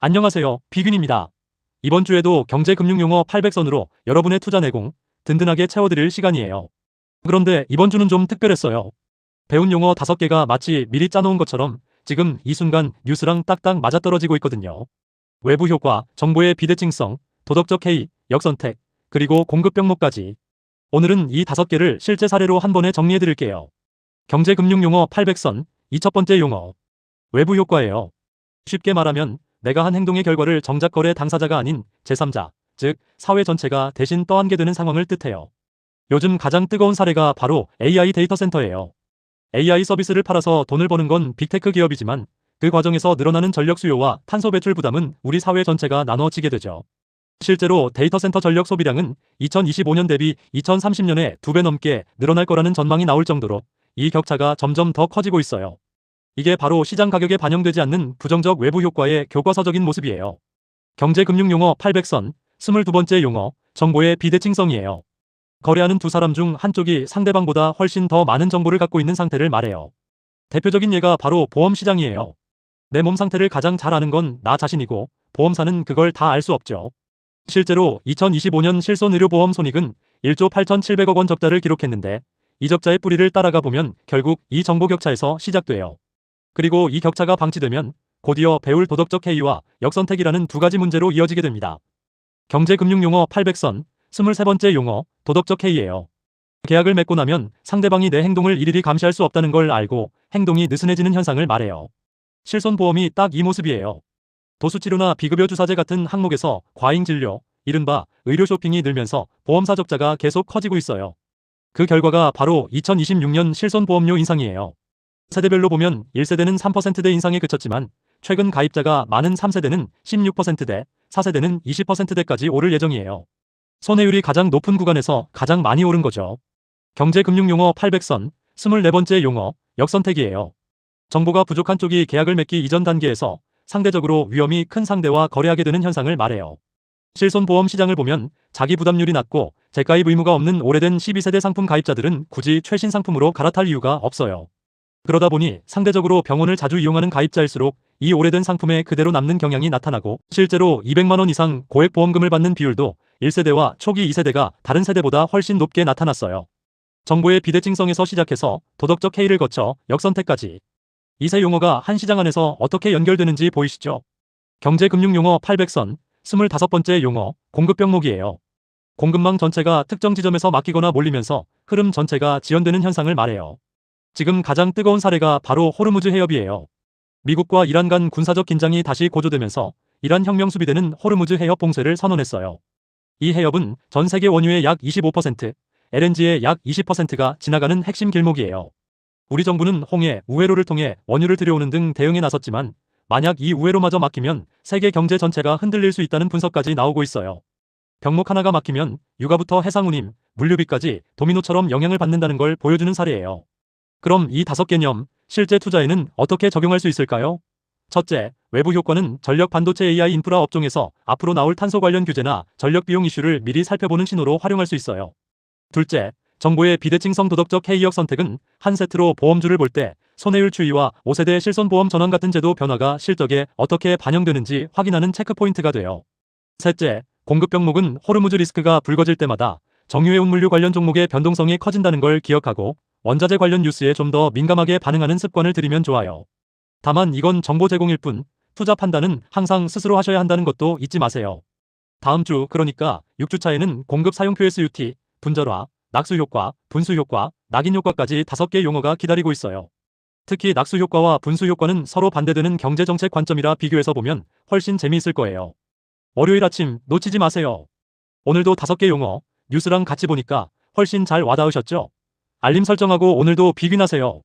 안녕하세요. 비균입니다. 이번 주에도 경제금융용어 800선으로 여러분의 투자 내공 든든하게 채워드릴 시간이에요. 그런데 이번 주는 좀 특별했어요. 배운 용어 5개가 마치 미리 짜놓은 것처럼 지금 이 순간 뉴스랑 딱딱 맞아떨어지고 있거든요. 외부 효과, 정보의 비대칭성, 도덕적 해이, 역선택, 그리고 공급 병목까지. 오늘은 이 5개를 실제 사례로 한 번에 정리해드릴게요. 경제금융용어 800선, 이 첫 번째 용어. 외부 효과예요. 쉽게 말하면 내가 한 행동의 결과를 정작 거래 당사자가 아닌 제3자, 즉 사회 전체가 대신 떠안게 되는 상황을 뜻해요. 요즘 가장 뜨거운 사례가 바로 AI 데이터 센터예요. AI 서비스를 팔아서 돈을 버는 건 빅테크 기업이지만 그 과정에서 늘어나는 전력 수요와 탄소 배출 부담은 우리 사회 전체가 나눠지게 되죠. 실제로 데이터 센터 전력 소비량은 2025년 대비 2030년에 2배 넘게 늘어날 거라는 전망이 나올 정도로 이 격차가 점점 더 커지고 있어요. 이게 바로 시장 가격에 반영되지 않는 부정적 외부 효과의 교과서적인 모습이에요. 경제금융용어 800선, 22번째 용어, 정보의 비대칭성이에요. 거래하는 두 사람 중 한쪽이 상대방보다 훨씬 더 많은 정보를 갖고 있는 상태를 말해요. 대표적인 예가 바로 보험 시장이에요. 내 몸 상태를 가장 잘 아는 건 나 자신이고 보험사는 그걸 다 알 수 없죠. 실제로 2025년 실손의료보험 손익은 1조 8,700억 원 적자를 기록했는데 이 적자의 뿌리를 따라가 보면 결국 이 정보 격차에서 시작돼요. 그리고 이 격차가 방치되면 곧이어 배울 도덕적 해이와 역선택이라는 두 가지 문제로 이어지게 됩니다. 경제금융용어 800선, 23번째 용어, 도덕적 해이예요. 계약을 맺고 나면 상대방이 내 행동을 일일이 감시할 수 없다는 걸 알고 행동이 느슨해지는 현상을 말해요. 실손보험이 딱 이 모습이에요. 도수치료나 비급여 주사제 같은 항목에서 과잉 진료, 이른바 의료 쇼핑이 늘면서 보험사 적자가 계속 커지고 있어요. 그 결과가 바로 2026년 실손보험료 인상이에요. 세대별로 보면 1세대는 3%대 인상에 그쳤지만 최근 가입자가 많은 3세대는 16%대, 4세대는 20%대까지 오를 예정이에요. 손해율이 가장 높은 구간에서 가장 많이 오른 거죠. 경제금융용어 800선, 24번째 용어, 역선택이에요. 정보가 부족한 쪽이 계약을 맺기 이전 단계에서 상대적으로 위험이 큰 상대와 거래하게 되는 현상을 말해요. 실손보험 시장을 보면 자기 부담률이 낮고 재가입 의무가 없는 오래된 12세대 상품 가입자들은 굳이 최신 상품으로 갈아탈 이유가 없어요. 그러다 보니 상대적으로 병원을 자주 이용하는 가입자일수록 이 오래된 상품에 그대로 남는 경향이 나타나고 실제로 200만 원 이상 고액 보험금을 받는 비율도 1세대와 초기 2세대가 다른 세대보다 훨씬 높게 나타났어요. 정보의 비대칭성에서 시작해서 도덕적 해이를 거쳐 역선택까지. 이 세 용어가 한 시장 안에서 어떻게 연결되는지 보이시죠? 경제금융용어 800선, 25번째 용어, 공급 병목이에요. 공급망 전체가 특정 지점에서 막히거나 몰리면서 흐름 전체가 지연되는 현상을 말해요. 지금 가장 뜨거운 사례가 바로 호르무즈 해협이에요. 미국과 이란 간 군사적 긴장이 다시 고조되면서 이란 혁명 수비대는 호르무즈 해협 봉쇄를 선언했어요. 이 해협은 전 세계 원유의 약 25%, LNG의 약 20%가 지나가는 핵심 길목이에요. 우리 정부는 홍해, 우회로를 통해 원유를 들여오는 등 대응에 나섰지만 만약 이 우회로마저 막히면 세계 경제 전체가 흔들릴 수 있다는 분석까지 나오고 있어요. 병목 하나가 막히면 유가부터 해상운임, 물류비까지 도미노처럼 영향을 받는다는 걸 보여주는 사례예요. 그럼 이 5개념, 실제 투자에는 어떻게 적용할 수 있을까요? 첫째, 외부 효과는 전력 반도체 AI 인프라 업종에서 앞으로 나올 탄소 관련 규제나 전력 비용 이슈를 미리 살펴보는 신호로 활용할 수 있어요. 둘째, 정보의 비대칭성 도덕적 해이역 선택은 한 세트로 보험주를 볼 때 손해율 추이와 5세대 실손보험 전환 같은 제도 변화가 실적에 어떻게 반영되는지 확인하는 체크포인트가 돼요. 셋째, 공급 병목은 호르무즈 리스크가 불거질 때마다 정유해 운물류 관련 종목의 변동성이 커진다는 걸 기억하고 원자재 관련 뉴스에 좀 더 민감하게 반응하는 습관을 들이면 좋아요. 다만 이건 정보 제공일 뿐 투자 판단은 항상 스스로 하셔야 한다는 것도 잊지 마세요. 다음 주 그러니까 6주차에는 공급 사용 QSUT, 분절화, 낙수 효과, 분수 효과, 낙인 효과까지 5개 용어가 기다리고 있어요. 특히 낙수 효과와 분수 효과는 서로 반대되는 경제정책 관점이라 비교해서 보면 훨씬 재미있을 거예요. 월요일 아침 놓치지 마세요. 오늘도 5개 용어, 뉴스랑 같이 보니까 훨씬 잘 와닿으셨죠? 알림 설정하고 오늘도 비균하세요.